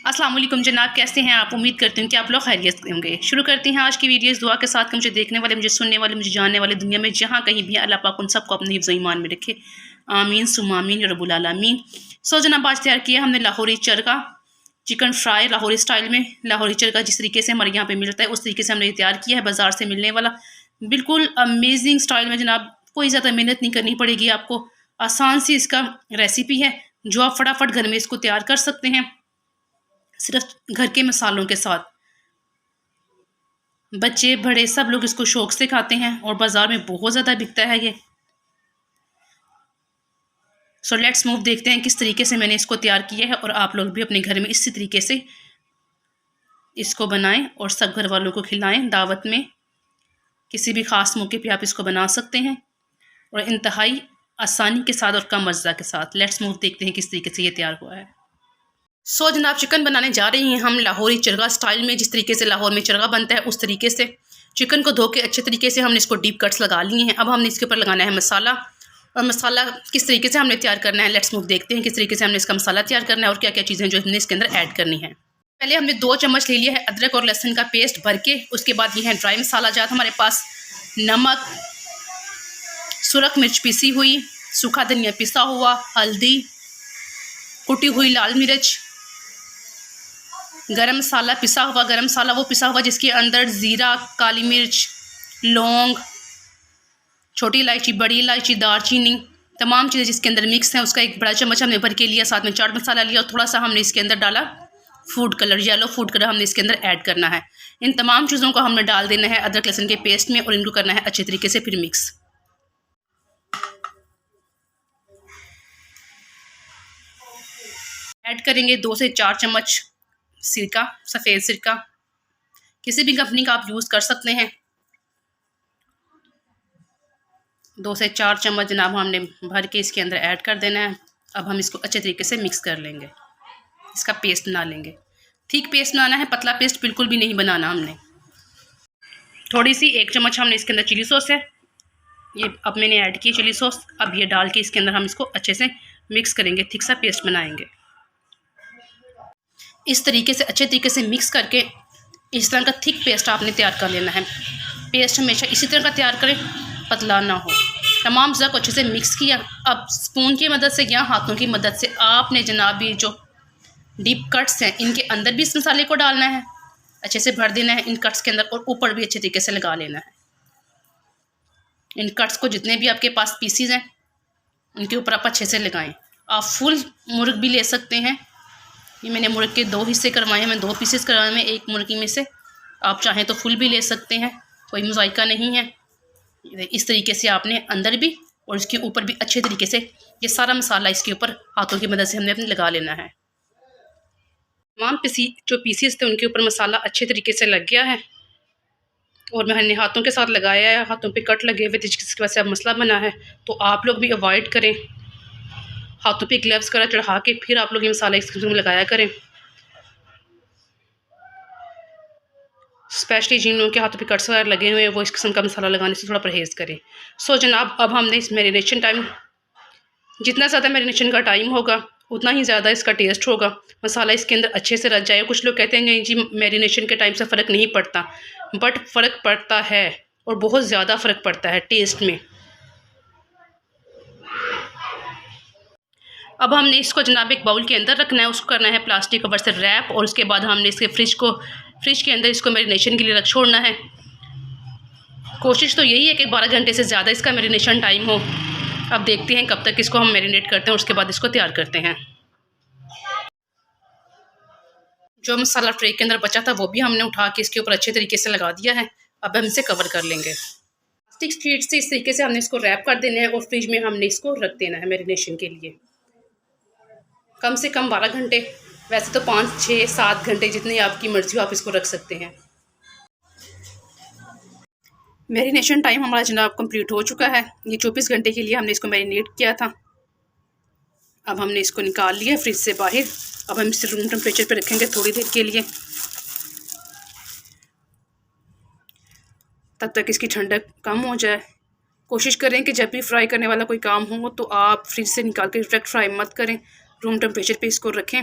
अस्सलाम वालेकुम जनाब, कैसे हैं आप? उम्मीद करती हूँ कि आप लोग खैरियत से होंगे। शुरू करते हैं आज की वीडियोस दुआ के साथ कि मुझे देखने वाले, मुझे सुनने वाले, मुझे जानने वाले दुनिया में जहाँ कहीं भी अल्लाह पाक उन सबको अपने हिफ्ज़ ईमान में रखे। आमीन सुम्मा आमीन या रब्बुल आलमीन। सो जनाब, आज तैयार किया हमने Lahori chargha chicken fry Lahori style में। लाहौरी चरगा जिस तरीके से हमारे यहाँ पे मिलता है उस तरीके से हमने ये तैयार किया है, बाज़ार से मिलने वाला बिल्कुल अमेजिंग स्टाइल में जनाब। कोई ज़्यादा मेहनत नहीं करनी पड़ेगी आपको, आसान सी इसका रेसिपी है जो आप फटाफट घर में इसको तैयार कर सकते हैं सिर्फ घर के मसालों के साथ। बच्चे बड़े सब लोग इसको शौक से खाते हैं और बाज़ार में बहुत ज़्यादा बिकता है ये। सो लेट्स मूव, देखते हैं किस तरीके से मैंने इसको तैयार किया है और आप लोग भी अपने घर में इसी तरीके से इसको बनाएं और सब घर वालों को खिलाएं। दावत में किसी भी ख़ास मौके पे आप इसको बना सकते हैं और इंतहाई आसानी के साथ और कम मज़ा के साथ। लेट्स मूव, देखते हैं किस तरीके से ये तैयार हुआ है। सो जनाब, चिकन बनाने जा रही हैं हम लाहौरी चरगा स्टाइल में। जिस तरीके से लाहौर में चरगा बनता है उस तरीके से चिकन को धो के अच्छे तरीके से हमने इसको डीप कट्स लगा लिए हैं। अब हमने इसके ऊपर लगाना है मसाला, और मसाला किस तरीके से हमने तैयार करना है लेट्स मूव, देखते हैं किस तरीके से हमने इसका मसाला तैयार करना है और क्या क्या चीज़ें जो हमने इसके अंदर ऐड करनी है। पहले हमने 2 चम्मच ले लिया है अदरक और लहसुन का पेस्ट भर के। उसके बाद ये है ड्राई मसाला जात हमारे पास, नमक, सुरख मिर्च पिसी हुई, सूखा धनिया पिसा हुआ, हल्दी, कुटी हुई लाल मिर्च, गरम मसाला पिसा हुआ। गरम मसाला वो पिसा हुआ जिसके अंदर ज़ीरा, काली मिर्च, लौंग, छोटी इलायची, बड़ी इलायची, दालचीनी, तमाम चीज़ें जिसके अंदर मिक्स हैं उसका एक बड़ा चम्मच हमने भर के लिया। साथ में चाट मसाला लिया और थोड़ा सा हमने इसके अंदर डाला food colour, yellow food colour हमने इसके अंदर ऐड करना है। इन तमाम चीज़ों को हमने डाल देना है अदरक लहसुन के पेस्ट में और इनको करना है अच्छे तरीके से फिर मिक्स। ऐड करेंगे 2 से 4 चम्मच सिरका, सफ़ेद सिरका, किसी भी कंपनी का आप यूज़ कर सकते हैं। 2 से 4 चम्मच जनाब हमने भर के इसके अंदर ऐड कर देना है। अब हम इसको अच्छे तरीके से मिक्स कर लेंगे, इसका पेस्ट बना लेंगे। ठीक पेस्ट बनाना है, पतला पेस्ट बिल्कुल भी नहीं बनाना हमने। थोड़ी सी 1 चम्मच हमने इसके अंदर चिली सॉस है, ये अब मैंने ऐड की चिली सॉस। अब ये डाल के इसके अंदर हम इसको अच्छे से मिक्स करेंगे, थिक सा पेस्ट बनाएंगे। इस तरीके से अच्छे तरीके से मिक्स करके इस तरह का थिक पेस्ट आपने तैयार कर लेना है। पेस्ट हमेशा इसी तरह का तैयार करें, पतला ना हो। तमाम चीज़ों को अच्छे से मिक्स किया। अब स्पून की मदद से या हाथों की मदद से आपने जनाब ये जो डीप कट्स हैं इनके अंदर भी इस मसाले को डालना है, अच्छे से भर देना है इन कट्स के अंदर और ऊपर भी अच्छे तरीके से लगा लेना है। इन कट्स को जितने भी आपके पास पीसीज हैं उनके ऊपर आप अच्छे से लगाएं। आप फुल मुर्ग भी ले सकते हैं, ये मैंने मुर्ग के 2 हिस्से करवाए हैं, मैं 2 पीसेस करवाए हैं एक मुर्गी में से। आप चाहें तो फुल भी ले सकते हैं, कोई मुज़ायका नहीं है। इस तरीके से आपने अंदर भी और इसके ऊपर भी अच्छे तरीके से ये सारा मसाला इसके ऊपर हाथों की मदद से हमने अपने लगा लेना है। तमाम जो पीसेस थे उनके ऊपर मसाला अच्छे तरीके से लग गया है और मैंने हाथों के साथ लगाया है, हाथों पे कट लगे हुए थे जिसकी वजह से अब मसला बना है। तो आप लोग भी अवॉइड करें, हाथों पे ग्लव्स वगैरह चढ़ा के फिर आप लोग ये मसाला इस किस्म में लगाया करें, स्पेशली जिन लोगों के हाथों पे कट्स वगैरह लगे हुए हैं वो इस किस्म का मसाला लगाने से थोड़ा परहेज़ करें। सो जनाब, अब हमने इस मैरिनेशन टाइम, जितना ज़्यादा मैरिनेशन का टाइम होगा उतना ही ज़्यादा इसका टेस्ट होगा, मसाला इसके अंदर अच्छे से रच जाए। कुछ लोग कहते हैं नहीं जी मैरिनेशन के टाइम से फ़र्क नहीं पड़ता, बट फ़र्क पड़ता है और बहुत ज़्यादा फ़र्क पड़ता है टेस्ट में। अब हमने इसको जनाब एक बाउल के अंदर रखना है, उसको करना है प्लास्टिक कवर से रैप और उसके बाद हमने इसके फ्रिज के अंदर इसको मैरिनेशन के लिए रख छोड़ना है। कोशिश तो यही है कि 12 घंटे से ज़्यादा इसका मैरिनेशन टाइम हो। अब देखते हैं कब तक इसको हम मैरिनेट करते हैं, उसके बाद इसको तैयार करते हैं। जो मसाला ट्रे के अंदर बचा था वो भी हमने उठा के इसके ऊपर अच्छे तरीके से लगा दिया है। अब हम इसे कवर कर लेंगे प्लास्टिक शीट से। इस तरीके से हमने इसको रैप कर देना है और फ्रिज में हमने इसको रख देना है मैरिनेशन के लिए कम से कम 12 घंटे, वैसे तो 5, 6, 7 घंटे जितनी आपकी मर्ज़ी हो आप इसको रख सकते हैं। मैरिनेशन टाइम हमारा जनाब कंप्लीट हो चुका है। ये 24 घंटे के लिए हमने इसको मैरिनेट किया था। अब हमने इसको निकाल लिया फ्रिज से बाहर। अब हम इसे रूम टेम्परेचर पे रखेंगे थोड़ी देर के लिए, तब तक इसकी ठंडक कम हो जाए। कोशिश करें कि जब भी फ्राई करने वाला कोई काम हो तो आप फ्रिज से निकाल के डायरेक्ट फ्राई मत करें, रूम टेम्परेचर पे इसको रखें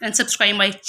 and subscribe my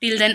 Till then